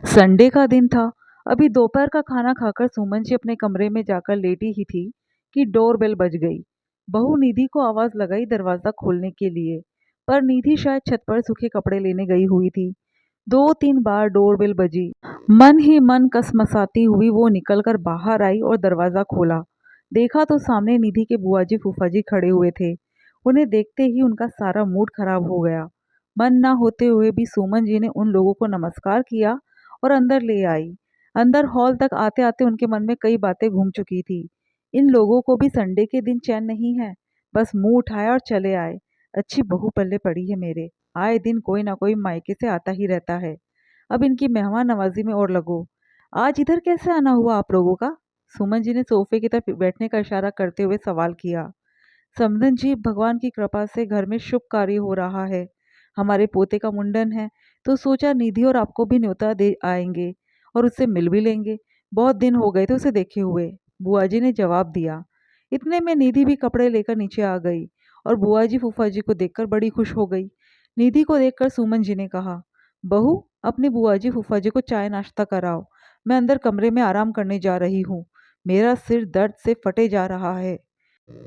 Sunday का दिन था। अभी दोपहर का खाना खाकर सुमन जी अपने कमरे में जाकर लेटी ही थी कि डोरबेल बज गई। बहू निधि को आवाज लगाई दरवाजा खोलने के लिए, पर निधि शायद छत पर सूखे कपड़े लेने गई हुई थी। दो तीन बार डोरबेल बजी। मन ही मन कसमसाती हुई वो निकलकर बाहर आई और दरवाजा खोला। देखा तो सामने निधि के बुआजी फूफाजी खड़े हुए थे। उन्हें देखते ही उनका सारा मूड खराब हो गया। मन ना होते हुए भी सुमन जी ने उन लोगों को नमस्कार किया और अंदर ले आई। अंदर हॉल तक आते आते उनके मन में कई बातें घूम चुकी थी। इन लोगों को भी संडे के दिन चैन नहीं है, बस मुंह उठाया और चले आए। अच्छी बहू पल्ले पड़ी है मेरे, आए दिन कोई ना कोई मायके से आता ही रहता है। अब इनकी मेहमान नवाजी में और लगो। आज इधर कैसे आना हुआ आप लोगों का? सुमन जी ने सोफे की तरफ बैठने का इशारा करते हुए सवाल किया। समधन जी, भगवान की कृपा से घर में शुभ कार्य हो रहा है। हमारे पोते का मुंडन है, तो सोचा निधि और आपको भी न्योता दे आएंगे और उससे मिल भी लेंगे। बहुत दिन हो गए थे उसे देखे हुए, बुआ जी ने जवाब दिया। इतने में निधि भी कपड़े लेकर नीचे आ गई और बुआ जी फूफा जी को देखकर बड़ी खुश हो गई। निधि को देखकर सुमन जी ने कहा, बहू, अपनी बुआ जी फूफा जी को चाय नाश्ता कराओ। मैं अंदर कमरे में आराम करने जा रही हूँ। मेरा सिर दर्द से फटे जा रहा है।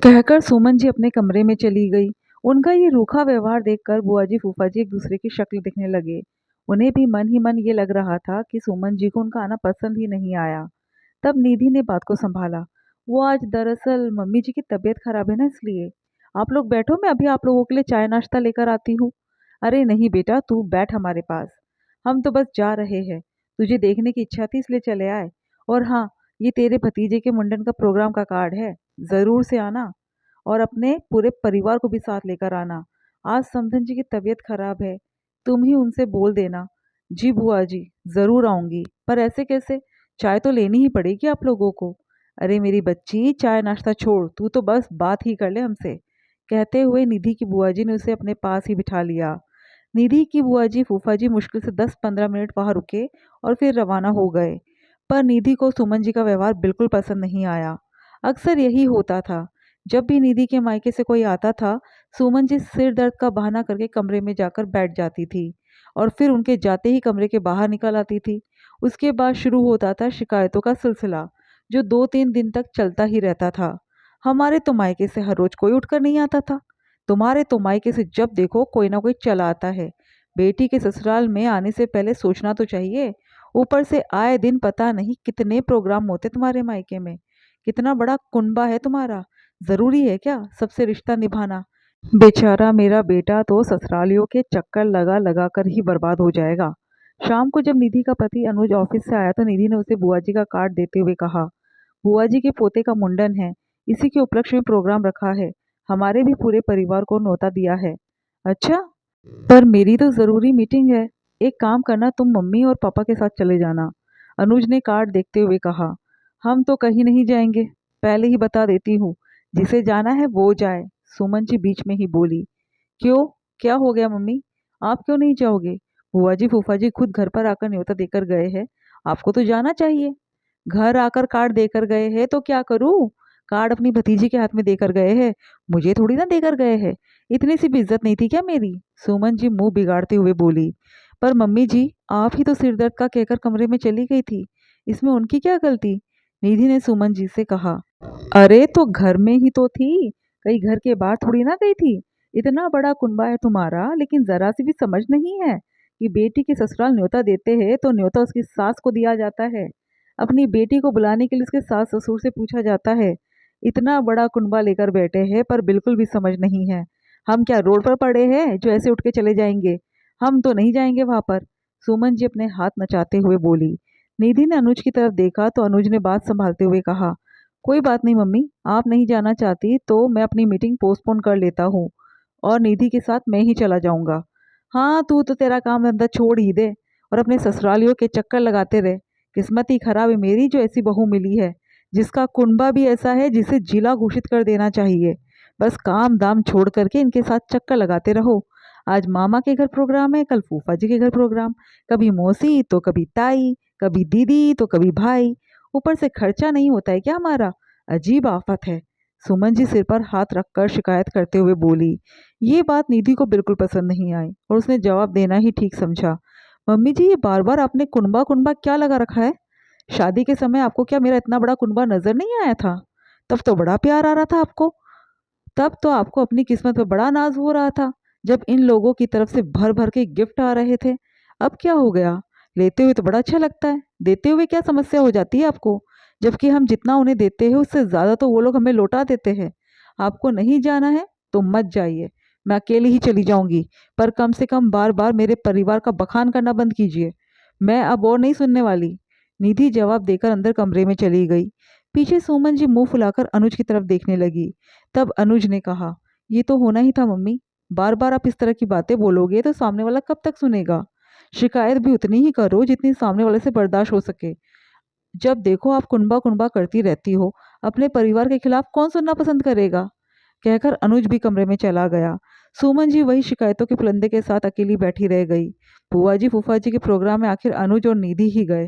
कहकर सुमन जी अपने कमरे में चली गई। उनका ये रूखा व्यवहार देखकर बुआ जी फूफा जी एक दूसरे की शक्ल देखने लगे। उन्हें भी मन ही मन ये लग रहा था कि सुमन जी को उनका आना पसंद ही नहीं आया। तब निधि ने बात को संभाला। वो आज दरअसल मम्मी जी की तबीयत खराब है ना, इसलिए। आप लोग बैठो, मैं अभी आप लोगों के लिए चाय नाश्ता लेकर आती हूँ। अरे नहीं बेटा, तू बैठ हमारे पास। हम तो बस जा रहे हैं, तुझे देखने की इच्छा थी इसलिए चले आए। और हाँ, ये तेरे भतीजे के मुंडन का प्रोग्राम का कार्ड है, जरूर से आना। और अपने पूरे परिवार को भी साथ लेकर आना। आज समधन जी की तबीयत खराब है, तुम ही उनसे बोल देना। जी बुआ जी, जरूर आऊंगी, पर ऐसे कैसे? चाय तो लेनी ही पड़ेगी आप लोगों को। अरे मेरी बच्ची, चाय नाश्ता छोड़, तू तो बस बात ही कर ले हमसे। कहते हुए निधि की बुआ जी ने उसे अपने पास ही बिठा लिया। निधि की बुआ जी फूफा जी मुश्किल से 10-15 मिनट वहां रुके और फिर रवाना हो गए। पर निधि को सुमन जी का व्यवहार बिल्कुल पसंद नहीं आया। अक्सर यही होता था। जब भी निधि के मायके से कोई आता था, सुमन जी सिर दर्द का बहाना करके कमरे में जाकर बैठ जाती थी और फिर उनके जाते ही कमरे के बाहर निकल आती थी। उसके बाद शुरू होता था शिकायतों का सिलसिला, जो 2-3 दिन तक चलता ही रहता था। हमारे तो मायके से हर रोज कोई उठकर नहीं आता था, तुम्हारे तो मायके से जब देखो कोई ना कोई चला आता है। बेटी के ससुराल में आने से पहले सोचना तो चाहिए। ऊपर से आए दिन पता नहीं कितने प्रोग्राम होते तुम्हारे मायके में। कितना बड़ा कुनबा है तुम्हारा, जरूरी है क्या सबसे रिश्ता निभाना? बेचारा मेरा बेटा तो ससुरालियों के चक्कर लगा लगा कर ही बर्बाद हो जाएगा। शाम को जब निधि का पति अनुज ऑफिस से आया तो निधि ने उसे बुआ जी का कार्ड देते हुए कहा, बुआ जी के पोते का मुंडन है, इसी के उपलक्ष्य में प्रोग्राम रखा है। हमारे भी पूरे परिवार को न्योता दिया है। अच्छा, पर मेरी तो जरूरी मीटिंग है। एक काम करना, तुम मम्मी और पापा के साथ चले जाना। अनुज ने कार्ड देखते हुए कहा। हम तो कहीं नहीं जाएंगे, पहले ही बता देती हूँ। जिसे जाना है वो जाए, सुमन जी बीच में ही बोली। क्यों, क्या हो गया मम्मी? आप क्यों नहीं जाओगे? बुआ जी फूफा जी खुद घर पर आकर न्योता देकर गए हैं, आपको तो जाना चाहिए। घर आकर कार्ड देकर गए हैं तो क्या करूं? कार्ड अपनी भतीजी के हाथ में देकर गए हैं, मुझे थोड़ी ना देकर गए हैं। इतनी सी भी इज्जत नहीं थी क्या मेरी? सुमन जी मुंह बिगाड़ते हुए बोली। पर मम्मी जी, आप ही तो सिर दर्द का कहकर कमरे में चली गई थी, इसमें उनकी क्या गलती? निधि ने सुमन जी से कहा। अरे तो घर में ही तो थी, कहीं घर के बाहर थोड़ी ना गई थी। इतना बड़ा कुनबा है तुम्हारा, लेकिन जरा सी भी समझ नहीं है कि बेटी के ससुराल न्योता देते हैं तो न्योता उसकी सास को दिया जाता है। अपनी बेटी को बुलाने के लिए उसके सास ससुर से पूछा जाता है। इतना बड़ा कुनबा लेकर बैठे हैं पर बिल्कुल भी समझ नहीं है। हम क्या रोड पर पड़े हैं जो ऐसे उठ के चले जाएंगे? हम तो नहीं जाएंगे वहां पर। सुमन जी अपने हाथ नचाते हुए बोली। निधि ने अनुज की तरफ देखा तो अनुज ने बात संभालते हुए कहा, कोई बात नहीं मम्मी, आप नहीं जाना चाहती तो मैं अपनी मीटिंग पोस्टपोन कर लेता हूँ और निधि के साथ मैं ही चला जाऊंगा। हाँ, तू तो तेरा काम धंधा छोड़ ही दे और अपने ससुरालियों के चक्कर लगाते रहे। किस्मत ही खराब है मेरी जो ऐसी बहू मिली है, जिसका कुनबा भी ऐसा है जिसे जिला घोषित कर देना चाहिए। बस काम दाम छोड़ करके इनके साथ चक्कर लगाते रहो। आज मामा के घर प्रोग्राम है, कल फूफा जी के घर प्रोग्राम, कभी मौसी तो कभी ताई, कभी दीदी तो कभी भाई। ऊपर से खर्चा नहीं होता है क्या हमारा? अजीब आफत है। सुमन जी सिर पर हाथ रखकर शिकायत करते हुए बोली। ये बात निधि को बिल्कुल पसंद नहीं आई और उसने जवाब देना ही ठीक समझा। मम्मी जी, ये बार बार आपने कुनबा कुनबा क्या लगा रखा है? शादी के समय आपको क्या मेरा इतना बड़ा कुनबा नजर नहीं आया था? तब तो बड़ा प्यार आ रहा था आपको। तब तो आपको अपनी किस्मत पे बड़ा नाज हो रहा था, जब इन लोगों की तरफ से भर भर के गिफ्ट आ रहे थे। अब क्या हो गया? लेते हुए तो बड़ा अच्छा लगता है, देते हुए क्या समस्या हो जाती है आपको? जबकि हम जितना उन्हें देते हैं उससे ज्यादा तो वो लोग हमें लौटा देते हैं। आपको नहीं जाना है तो मत जाइए, मैं अकेली ही चली जाऊंगी। पर कम से कम बार बार मेरे परिवार का बखान करना बंद कीजिए। मैं अब और नहीं सुनने वाली। निधि जवाब देकर अंदर कमरे में चली गई। पीछे सुमन जी मुंह फुलाकर अनुज की तरफ देखने लगी। तब अनुज ने कहा, ये तो होना ही था मम्मी। बार बार आप इस तरह की बातें बोलोगे तो सामने वाला कब तक सुनेगा? शिकायत भी उतनी ही करो जितनी सामने वाले से बर्दाश्त हो सके। जब देखो आप कुनबा कुनबा करती रहती हो, अपने परिवार के खिलाफ कौन सुनना पसंद करेगा? कहकर अनुज भी कमरे में चला गया। सुमन जी वही शिकायतों के फलंदे के साथ अकेली बैठी रह गई। बुआ जी फूफा जी के प्रोग्राम में आखिर अनुज और निधि ही गए।